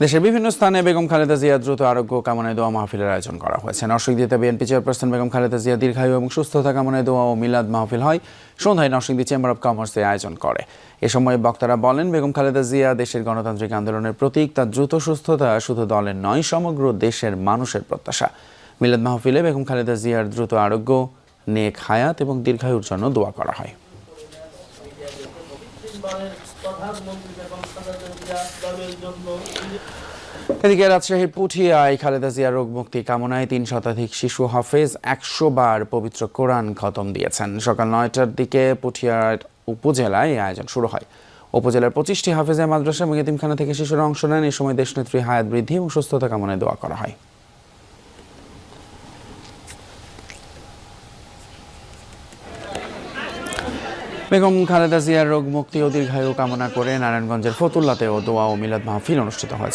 দেশের বিভিন্ন স্থানে বেগম খালেদা জিয়ার দ্রুত আরোগ্য কামনায় দোয়া মাহফিলের আয়োজন করা হয়েছে। নরসিংদীতে বিএনপি চেয়ারপারসন বেগম খালেদা জিয়া দীর্ঘায়ু এবং সুস্থতা কামনায় দোয়া ও মিলাদ মাহফিল হয়। সন্ধ্যায় নরসিংদী চেম্বার অব কমার্স আয়োজন করে। এ সময় বক্তারা বলেন, বেগম খালেদা জিয়া দেশের গণতান্ত্রিক আন্দোলনের প্রতীক। তার দ্রুত সুস্থতা শুধু দলের নয়, সমগ্র দেশের মানুষের প্রত্যাশা। মিলাদ মাহফিলে বেগম খালেদা জিয়ার দ্রুত আরোগ্য, নেক হায়াত এবং দীর্ঘায়ুর জন্য দোয়া করা হয়। এদিকে রাজশাহীর পুঠিয়ায় খালেদা জিয়ার রোগ মুক্তি কামনায় ৩ শতাধিক শিশু হাফেজ ১০০ বার পবিত্র কোরআন খতম দিয়েছেন। সকাল ৯টার দিকে পুঠিয়ার উপজেলায় এই আয়োজন শুরু হয়। উপজেলার ২৫টি হাফেজা মাদ্রাসা এবং এতিমখানা থেকে শিশুরা অংশ নেন। এই সময় দেশনেত্রী হায়াত বৃদ্ধি এবং সুস্থতা কামনায় দোয়া করা হয়। বেগম খালেদা জিয়ার রোগ মুক্তি ও দীর্ঘায়ু কামনা করে নারায়ণগঞ্জের ফতুল্লাতেও দোয়া ও মিলাদ মাহফিল অনুষ্ঠিত হয়েছে।